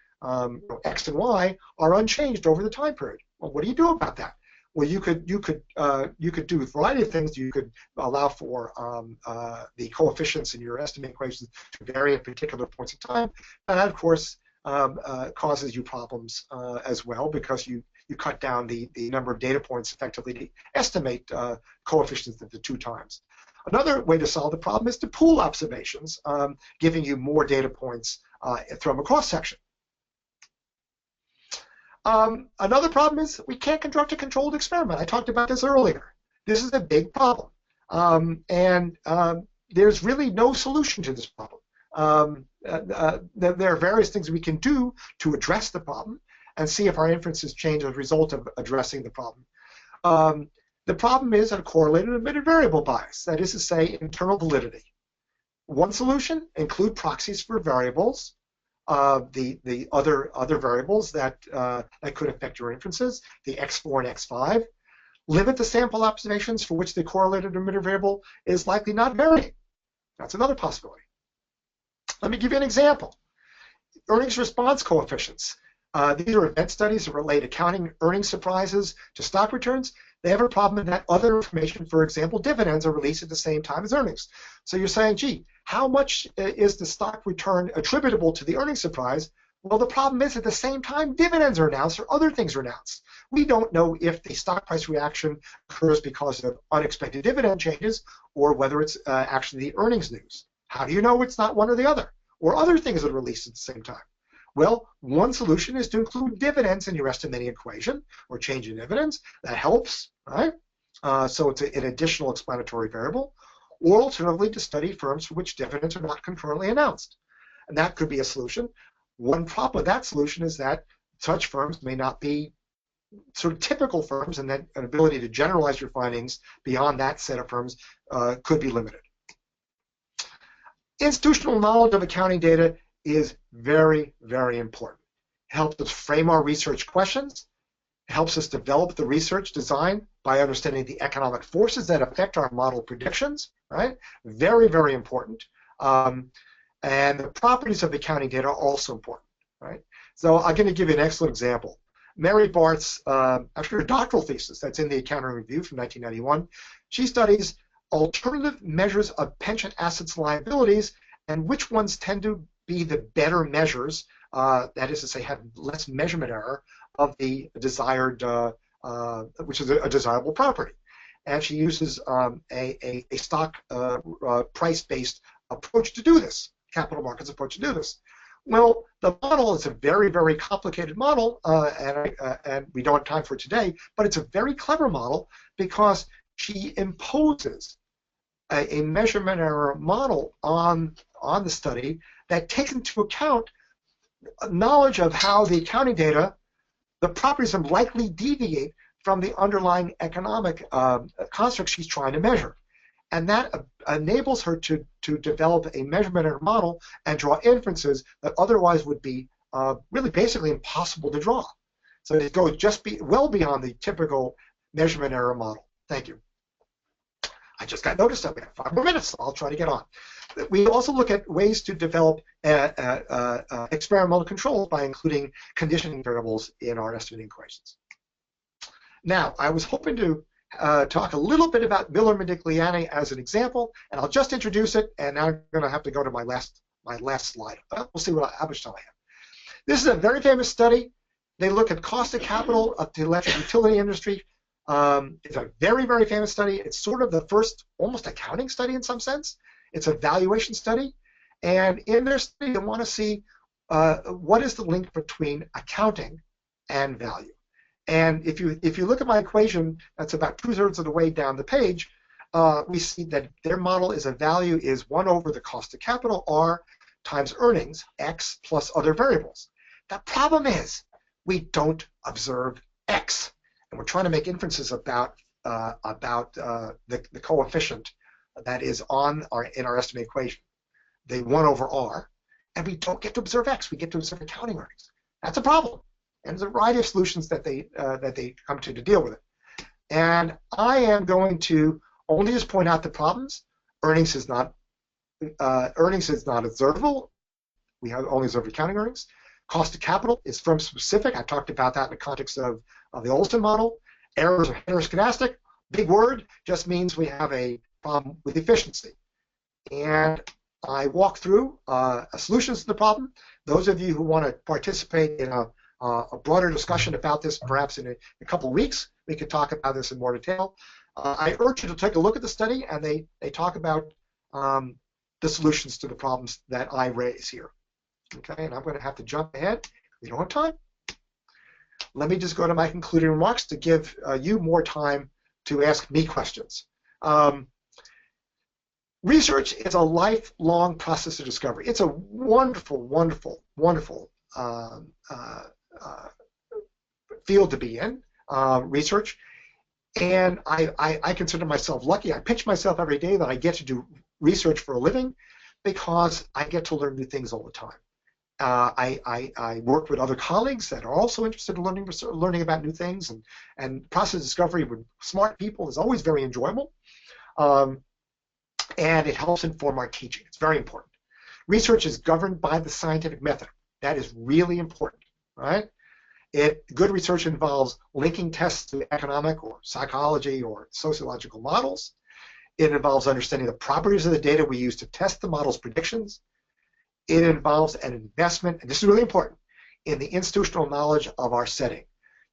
X and Y are unchanged over the time period. Well, what do you do about that? Well, you could do a variety of things. You could allow for the coefficients in your estimate equations to vary at particular points in time, and that, of course, causes you problems as well, because you cut down the number of data points effectively to estimate coefficients at the two times. Another way to solve the problem is to pool observations, giving you more data points from a cross-section. Another problem is we can't conduct a controlled experiment. I talked about this earlier. This is a big problem, and there's really no solution to this problem. There are various things we can do to address the problem and see if our inferences change as a result of addressing the problem. The problem is a correlated admitted variable bias, that is to say, internal validity. One solution: include proxies for variables, the other variables that could affect your inferences, the x4 and x5. Limit the sample observations for which the correlated emitter variable is likely not varying. That's another possibility. Let me give you an example. Earnings response coefficients. These are event studies that relate accounting earnings surprises to stock returns. They have a problem in that other information, for example, dividends, are released at the same time as earnings. So you're saying, gee, how much is the stock return attributable to the earnings surprise? Well, the problem is at the same time, dividends are announced or other things are announced. We don't know if the stock price reaction occurs because of unexpected dividend changes or whether it's actually the earnings news. How do you know it's not one or the other? Or other things that are released at the same time? Well, one solution is to include dividends in your estimating equation or change in dividends. That helps, right? So it's an additional explanatory variable. Or alternatively, to study firms for which dividends are not concurrently announced. And that could be a solution. One problem with that solution is that such firms may not be sort of typical firms, and that an ability to generalize your findings beyond that set of firms could be limited. Institutional knowledge of accounting data is very, very important. It helps us frame our research questions. It helps us develop the research design by understanding the economic forces that affect our model predictions, right? Very, very important. And the properties of accounting data are also important, right? So I'm going to give you an excellent example. Mary Bart's, after her doctoral thesis that's in the Accounting Review from 1991, she studies alternative measures of pension assets and liabilities and which ones tend to be the better measures, that is to say, have less measurement error of the desired, which is a desirable property. And she uses a stock price-based approach to do this, capital markets approach to do this. Well, the model is a very, very complicated model, and we don't have time for it today, but it's a very clever model because she imposes a measurement error model on the study that takes into account knowledge of how the accounting data, the properties of likely deviate from the underlying economic construct she's trying to measure. And that enables her to develop a measurement error model and draw inferences that otherwise would be really basically impossible to draw. So it goes well beyond the typical measurement error model. Thank you. I just got noticed that we have 5 more minutes, so I'll try to get on. We also look at ways to develop experimental controls by including conditioning variables in our estimating equations. Now, I was hoping to talk a little bit about Miller-Modigliani as an example, and I'll just introduce it, and now I'm going to have to go to my last slide. We'll see how much time I have. This is a very famous study. They look at cost of capital of the electric utility industry. It's a very, very famous study. It's sort of the first almost accounting study in some sense. It's a valuation study, and in their study they want to see what is the link between accounting and value. And if you look at my equation, that's about 2/3 of the way down the page, we see that their model is a value is 1 over the cost of capital, R, times earnings, X, plus other variables. The problem is we don't observe X, and we're trying to make inferences about the coefficient that is in our estimate equation, the 1 over R, and we don't get to observe X. We get to observe accounting earnings. That's a problem. And there's a variety of solutions that they come to deal with it. And I am going to only just point out the problems. Earnings is not observable. We have only observed accounting earnings. Cost of capital is firm specific. I talked about that in the context of the Olson model. Errors are heteroscedastic. Big word, just means we have a problem with efficiency. And I walk through solutions to the problem. Those of you who want to participate in a broader discussion about this, perhaps in a couple of weeks, we could talk about this in more detail. I urge you to take a look at the study, and they talk about the solutions to the problems that I raise here. Okay, and I'm going to have to jump ahead. We don't have time. Let me just go to my concluding remarks to give you more time to ask me questions. Research is a lifelong process of discovery. It's a wonderful, wonderful, wonderful field to be in, research. And I consider myself lucky. I pinch myself every day that I get to do research for a living because I get to learn new things all the time. I work with other colleagues that are also interested in learning about new things, and process discovery with smart people is always very enjoyable. And it helps inform our teaching. It's very important. Research is governed by the scientific method. That is really important, right? Good research involves linking tests to economic or psychology or sociological models. It involves understanding the properties of the data we use to test the model's predictions. It involves an investment, and this is really important, in the institutional knowledge of our setting.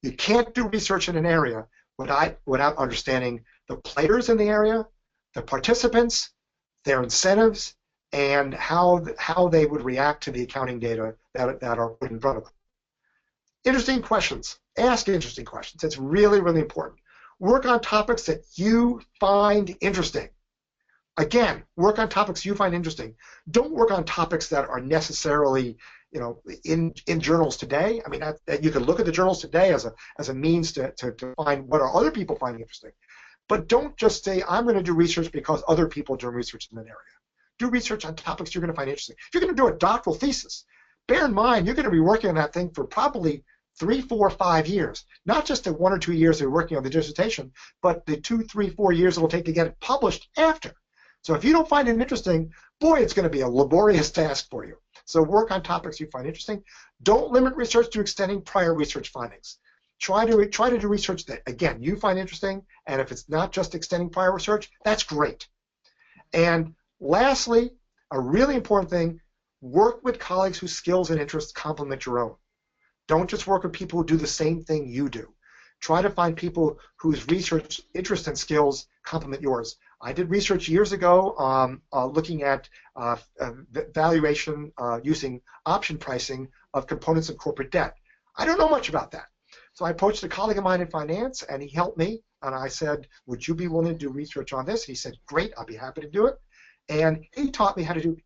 You can't do research in an area without understanding the players in the area, the participants, their incentives, and how they would react to the accounting data that are put in front of them. Interesting questions. Ask interesting questions. It's really, really important. Work on topics that you find interesting. Again, work on topics you find interesting. Don't work on topics that are necessarily, in journals today. I mean, you can look at the journals today as a means to find what are other people finding interesting. But don't just say, I'm going to do research because other people do research in that area. Do research on topics you're going to find interesting. If you're going to do a doctoral thesis, bear in mind you're going to be working on that thing for probably 3, 4, 5 years. Not just the 1 or 2 years you're working on the dissertation, but the 2, 3, 4 years it will take to get it published after. So if you don't find it interesting, boy, it's going to be a laborious task for you. So work on topics you find interesting. Don't limit research to extending prior research findings. Try to do research that, again, you find interesting, and if it's not just extending prior research, that's great. And lastly, a really important thing, work with colleagues whose skills and interests complement your own. Don't just work with people who do the same thing you do. Try to find people whose research interests and skills complement yours. I did research years ago looking at valuation using option pricing of components of corporate debt. I don't know much about that. So I approached a colleague of mine in finance, and he helped me. And I said, would you be willing to do research on this? He said, great, I'll be happy to do it. And he taught me how to do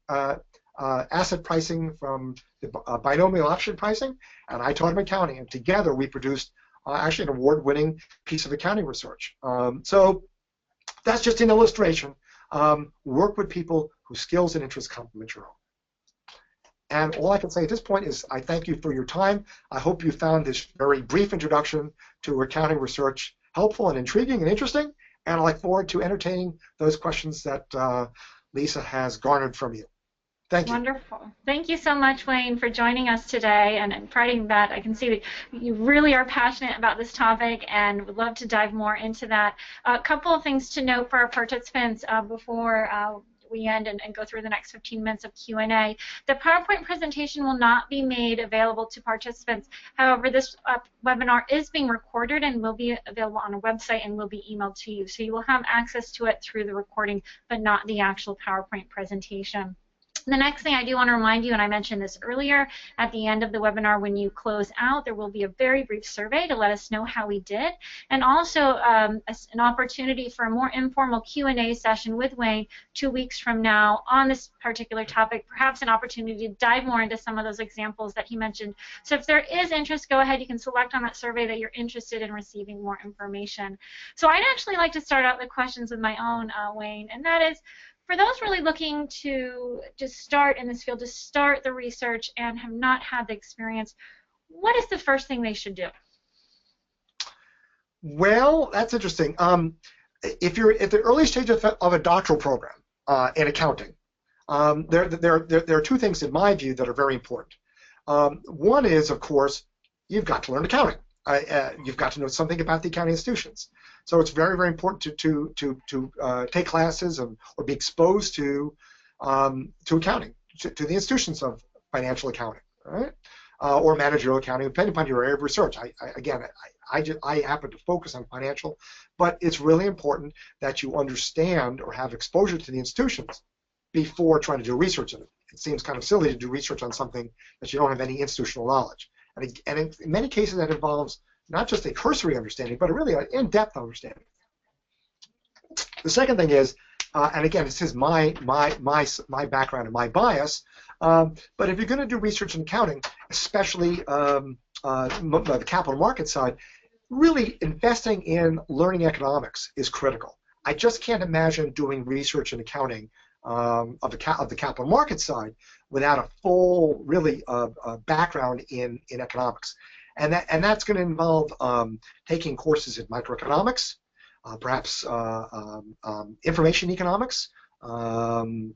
asset pricing from the binomial option pricing, and I taught him accounting. And together we produced actually an award-winning piece of accounting research. So that's just an illustration. Work with people whose skills and interests complement your own. And all I can say at this point is I thank you for your time. I hope you found this very brief introduction to accounting research helpful and intriguing and interesting, and I look forward to entertaining those questions that Lisa has garnered from you. Thank you. Wonderful. Thank you so much, Wayne, for joining us today and imparting that. I can see that you really are passionate about this topic and would love to dive more into that. A couple of things to note for our participants before we end and go through the next 15 minutes of Q&A. The PowerPoint presentation will not be made available to participants. However, this webinar is being recorded and will be available on a website and will be emailed to you. So you will have access to it through the recording, but not the actual PowerPoint presentation. The next thing I do want to remind you, and I mentioned this earlier, at the end of the webinar when you close out, there will be a very brief survey to let us know how we did, and also an opportunity for a more informal Q&A session with Wayne 2 weeks from now on this particular topic, perhaps an opportunity to dive more into some of those examples that he mentioned. So if there is interest, go ahead. You can select on that survey that you're interested in receiving more information. So I'd actually like to start out the questions with my own, Wayne, and that is, for those really looking to just start in this field, to start the research and have not had the experience, what is the first thing they should do? Well, that's interesting. If you're at the early stage of a doctoral program in accounting, there are two things in my view that are very important. One is, of course, you've got to learn accounting. You've got to know something about the accounting institutions. So it's very, very important to take classes or be exposed to accounting, to the institutions of financial accounting, right? Or managerial accounting, depending upon your area of research. I happen to focus on financial, but it's really important that you understand or have exposure to the institutions before trying to do research on it. It seems kind of silly to do research on something that you don't have any institutional knowledge. And in many cases, that involves not just a cursory understanding, but a really in-depth understanding. The second thing is, and again, this is my background and my bias, but if you're going to do research in accounting, especially the capital market side, really investing in learning economics is critical. I just can't imagine doing research in accounting of the capital market side without a full, really, background in economics, and that's going to involve taking courses in microeconomics, perhaps information economics, and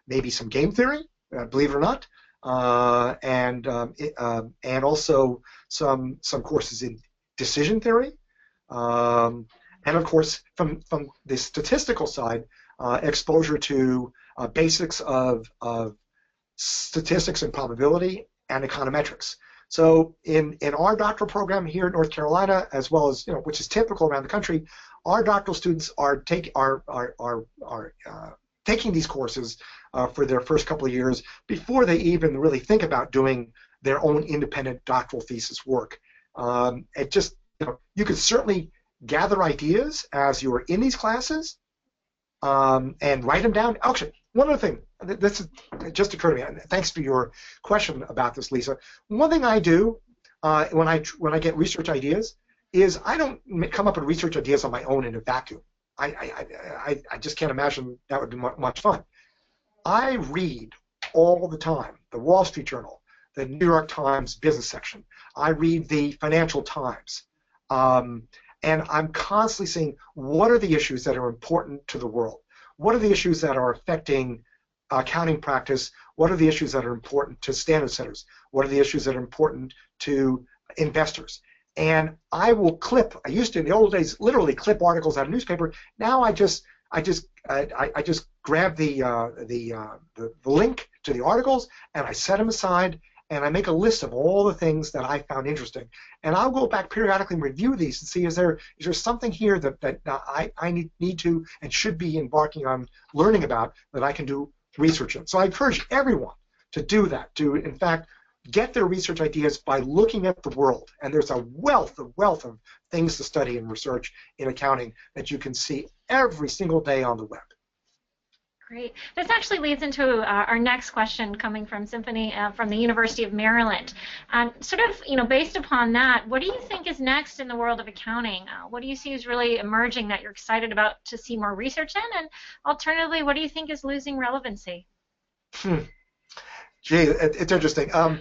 maybe some game theory, believe it or not, and also some courses in decision theory, and of course from the statistical side, exposure to basics of statistics and probability, and econometrics. So in our doctoral program here in North Carolina, as well as which is typical around the country, our doctoral students are taking these courses for their first couple of years before they even really think about doing their own independent doctoral thesis work. It just you could certainly gather ideas as you are in these classes and write them down. Actually, one other thing, this is, just occurred to me, and thanks for your question about this, Lisa. One thing I do when I get research ideas is I don't come up with research ideas on my own in a vacuum. I just can't imagine that would be much fun. I read all the time the Wall Street Journal, the New York Times business section. I read the Financial Times. And I'm constantly seeing what are the issues that are important to the world. What are the issues that are affecting accounting practice? What are the issues that are important to standard setters? What are the issues that are important to investors? And I will clip. I used to in the old days literally clip articles out of newspaper. Now I just grab the link to the articles and I set them aside and I make a list of all the things that I found interesting. And I'll go back periodically and review these and see is there something here that I need to and should be embarking on learning about that I can do research in. So I encourage everyone to do that, to in fact get their research ideas by looking at the world. And there's a wealth of things to study and research in accounting that you can see every single day on the web. Great. This actually leads into our next question coming from Symphony from the University of Maryland. Sort of, based upon that, what do you think is next in the world of accounting? What do you see is really emerging that you're excited about to see more research in? And alternatively, what do you think is losing relevancy? Gee, it's interesting. The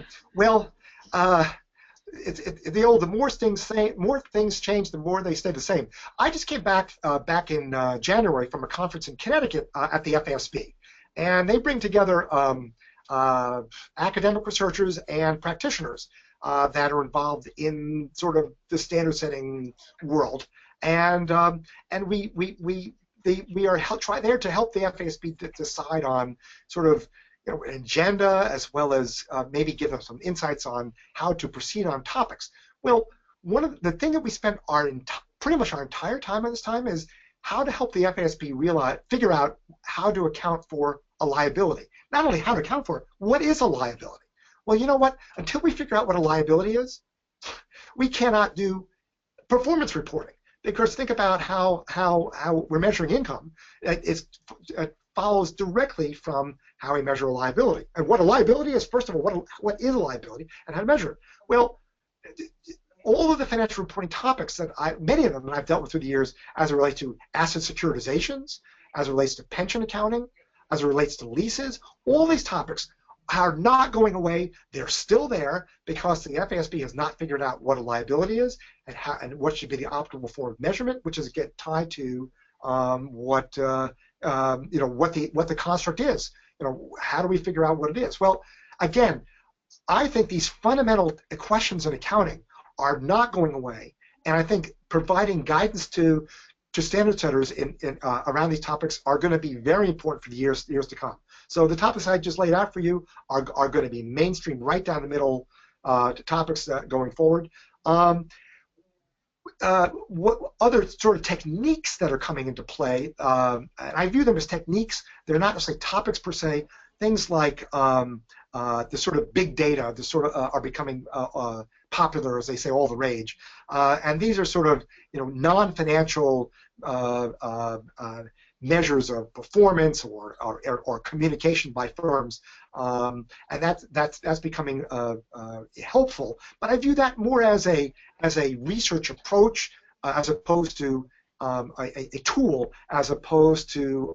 more things change, the more they stay the same. I just came back in January from a conference in Connecticut at the FASB, and they bring together academic researchers and practitioners that are involved in sort of the standard setting world, and we are there to help the FASB decide on sort of an agenda, as well as maybe give them some insights on how to proceed on topics. Well, one of the thing that we spent pretty much our entire time on this time is how to help the FASB figure out how to account for a liability. Not only how to account for it, what is a liability? Well, you know what? Until we figure out what a liability is, we cannot do performance reporting. Because think about how we're measuring income. It follows directly from how we measure a liability. And what a liability is, first of all, what is a liability and how to measure it? Well, all of the financial reporting topics many of them that I've dealt with through the years as it relates to asset securitizations, as it relates to pension accounting, as it relates to leases, all these topics are not going away. They're still there because the FASB has not figured out what a liability is and what should be the optimal form of measurement, which is tied to what the construct is. How do we figure out what it is? Well, again, I think these fundamental questions in accounting are not going away, and I think providing guidance to standard setters around these topics are going to be very important for the years to come. So the topics I just laid out for you are going to be mainstream, right down the middle topics going forward. What other sort of techniques that are coming into play, and I view them as techniques, they're not necessarily topics per se, things like the sort of big data, are becoming popular, as they say, all the rage. And these are sort of non-financial measures of performance or communication by firms, and that's becoming helpful. But I view that more as a research approach, as opposed to a tool, as opposed to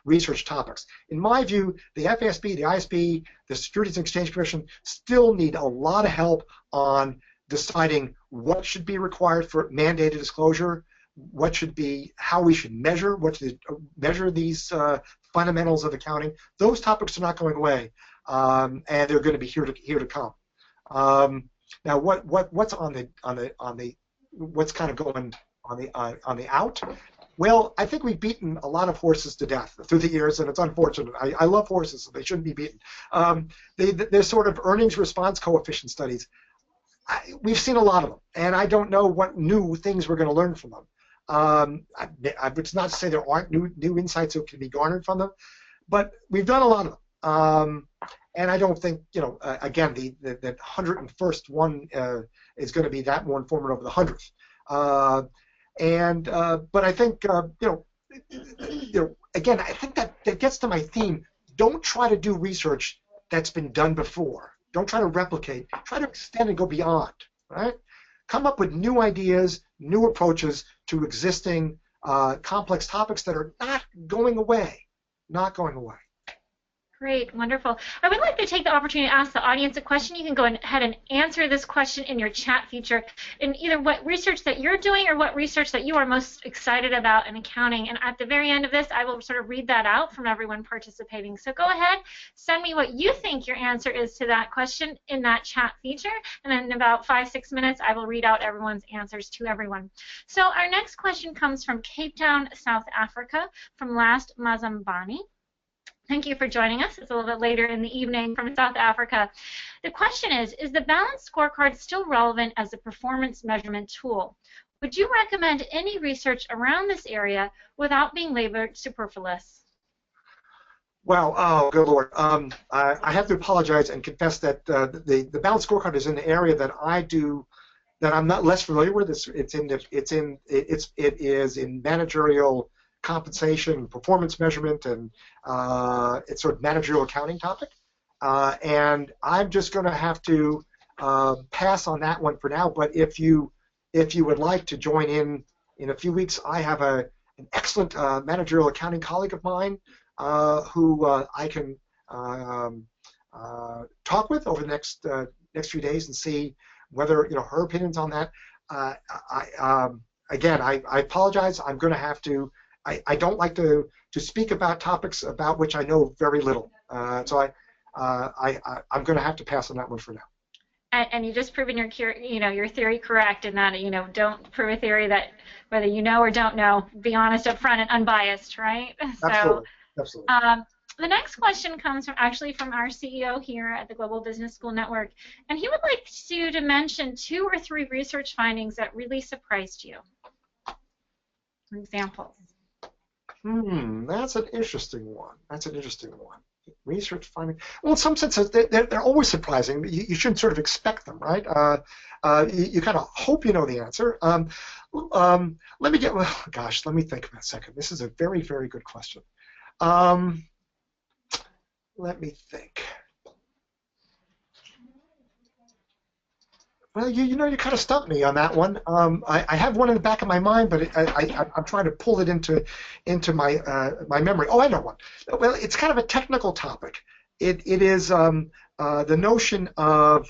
research topics. In my view, the FASB, the ISB, the Securities and Exchange Commission still need a lot of help on deciding what should be required for mandated disclosure, what should be, how we should measure, measure these fundamentals of accounting. Those topics are not going away, and they're going to be here to come. Now, what's on the what's kind of going on the out? Well, I think we've beaten a lot of horses to death through the years, and it's unfortunate. I love horses, so they shouldn't be beaten. They're sort of earnings response coefficient studies. We've seen a lot of them, and I don't know what new things we're going to learn from them. It's not to say there aren't new insights that can be garnered from them, but we've done a lot of them. And I don't think, again, the 101st one is going to be that more informative of the 100th. But I think, again, I think that gets to my theme. Don't try to do research that's been done before. Don't try to replicate. Try to extend and go beyond, right? Come up with new ideas, new approaches to existing complex topics that are not going away. Not going away. Great, wonderful. I would like to take the opportunity to ask the audience a question. You can go ahead and answer this question in your chat feature in either what research that you're doing or what research that you are most excited about in accounting. And at the very end of this, I will sort of read that out from everyone participating. So go ahead, send me what you think your answer is to that question in that chat feature. And in about 5-6 minutes, I will read out everyone's answers to everyone. So our next question comes from Cape Town, South Africa, from Last Mazambani. Thank you for joining us. It's a little bit later in the evening from South Africa. The question is the balanced scorecard still relevant as a performance measurement tool? Would you recommend any research around this area without being labeled superfluous? Well, oh, good Lord. I have to apologize and confess that the balanced scorecard is an area that I do that I'm not less familiar with. It is in managerial compensation, performance measurement, and it's sort of managerial accounting topic. And I'm just going to have to pass on that one for now. But if you would like to join in a few weeks, I have an excellent managerial accounting colleague of mine who I can talk with over the next few days and see whether her opinions on that. Again, I apologize. I'm going to have to. I don't like to speak about topics about which I know very little, so I'm going to have to pass on that one for now. And you just proven your theory correct in that don't prove a theory that whether you know or don't know. Be honest up front and unbiased, right? Absolutely. So, absolutely. The next question comes from our CEO here at the Global Business School Network, and he would like you to mention 2 or 3 research findings that really surprised you. For examples. That's an interesting one. Research finding. Well, in some sense, they're always surprising. You shouldn't sort of expect them, right? You kind of hope you know the answer. Let me think for a second. This is a very, very good question. Let me think. Well, you kind of stumped me on that one. I have one in the back of my mind, but I'm trying to pull it into my memory. Oh, I know one. Well, it's kind of a technical topic. It is the notion of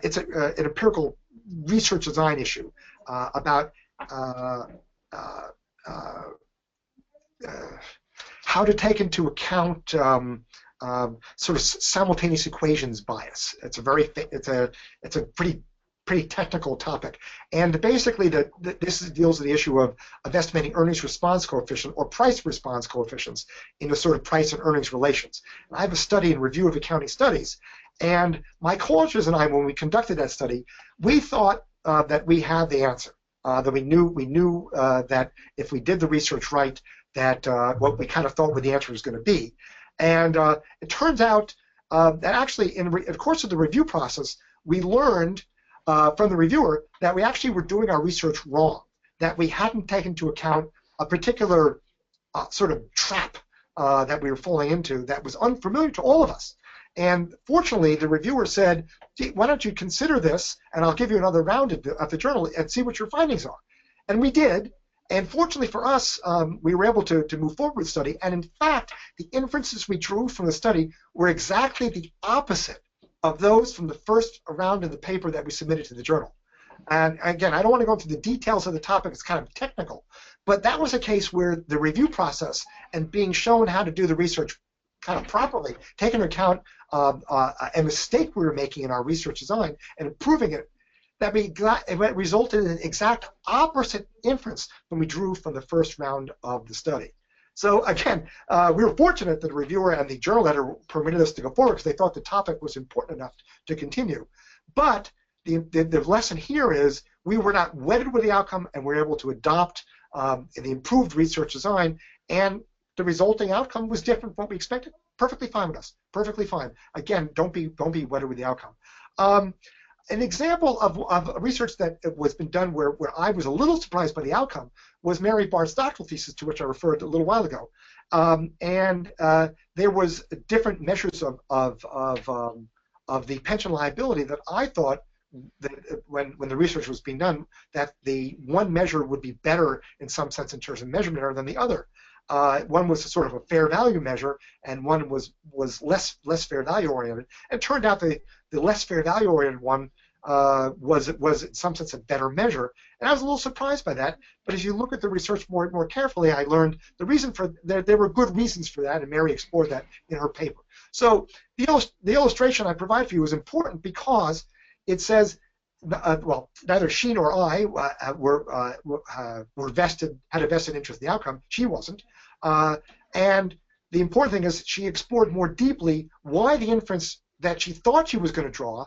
it's an empirical research design issue about how to take into account sort of simultaneous equations bias. It's a pretty technical topic, and basically this deals with the issue of estimating earnings response coefficient or price response coefficients in the sort of price and earnings relations. And I have a study in Review of Accounting Studies, and my co-authors and I, when we conducted that study, we thought that we had the answer. That we knew that if we did the research right, that what we kind of thought what the answer was going to be. And it turns out that actually in the course of the review process, we learned from the reviewer that we actually were doing our research wrong, that we hadn't taken into account a particular sort of trap that we were falling into that was unfamiliar to all of us. And fortunately, the reviewer said, "Gee, why don't you consider this, and I'll give you another round at the journal and see what your findings are." And we did. And fortunately for us, we were able to move forward with the study. And in fact, the inferences we drew from the study were exactly the opposite of those from the first round of the paper that we submitted to the journal. And again, I don't want to go into the details of the topic. It's kind of technical. But that was a case where the review process and being shown how to do the research kind of properly, taking into account a mistake we were making in our research design and improving it, that it resulted in an exact opposite inference than we drew from the first round of the study. So again, we were fortunate that the reviewer and the journal editor permitted us to go forward because they thought the topic was important enough to continue. But the lesson here is we were not wedded with the outcome, and we were able to adopt the improved research design, and the resulting outcome was different from what we expected. Perfectly fine with us. Perfectly fine. Again, don't be wedded with the outcome. An example of research that was been done where I was a little surprised by the outcome was Mary Bart's doctoral thesis, to which I referred a little while ago. There was different measures of the pension liability that I thought that when the research was being done, that the one measure would be better in some sense in terms of measurement error than the other. One was a sort of a fair value measure, and one was less fair value oriented. And it turned out the less fair value oriented one was in some sense a better measure. And I was a little surprised by that. But as you look at the research more carefully, I learned the reason for there were good reasons for that, and Mary explored that in her paper. So the illustration I provide for you is important because it says, well, neither she nor I had a vested interest in the outcome. She wasn't. And the important thing is she explored more deeply why the inference that she thought she was going to draw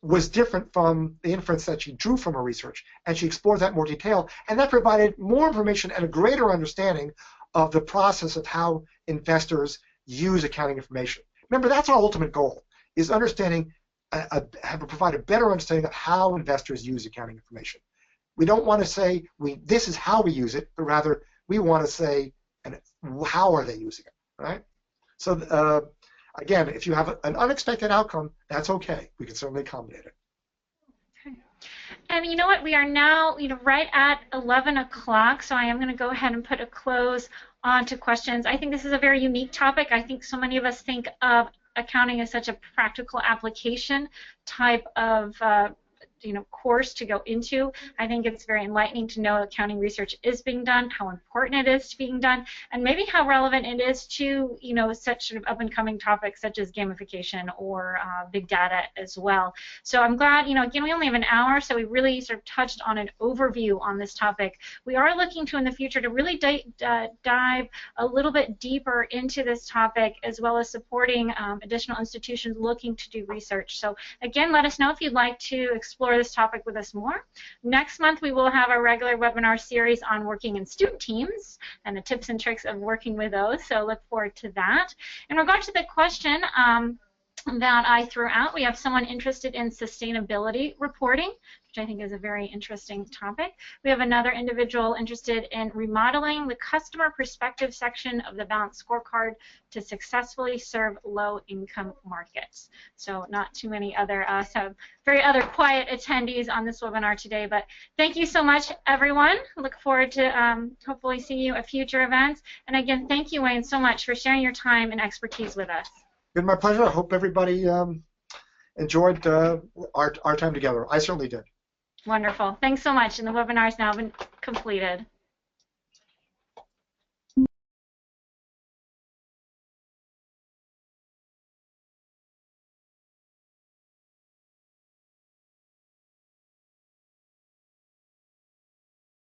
was different from the inference that she drew from her research, and she explored that in more detail, and that provided more information and a greater understanding of the process of how investors use accounting information. Remember, that's our ultimate goal, is understanding, provide a better understanding of how investors use accounting information. We don't want to say this is how we use it, but rather we want to say, and how are they using it, right? So again, if you have an unexpected outcome, that's okay. We can certainly accommodate it. Okay. And you know what? We are now, right at 11 o'clock, so I am going to go ahead and put a close on to questions. I think this is a very unique topic. I think so many of us think of accounting as such a practical application type of course to go into. I think it's very enlightening to know accounting research is being done, how important it is to being done, and maybe how relevant it is to such sort of up-and-coming topics such as gamification or big data as well. So I'm glad, again, we only have an hour, so we really sort of touched on an overview on this topic. We are looking to, in the future, to really dive a little bit deeper into this topic, as well as supporting additional institutions looking to do research. So again, let us know if you'd like to explore this topic with us more. Next month we will have a regular webinar series on working in student teams and the tips and tricks of working with those, so look forward to that. In regard to the question that I threw out, we have someone interested in sustainability reporting, which I think is a very interesting topic. We have another individual interested in remodeling the customer perspective section of the balanced scorecard to successfully serve low-income markets. So not too many other, very quiet attendees on this webinar today, but thank you so much, everyone. Look forward to hopefully seeing you at future events. And again, thank you, Wayne, so much for sharing your time and expertise with us. It's been my pleasure. I hope everybody enjoyed our time together. I certainly did. Wonderful. Thanks so much. And the webinar has now been completed.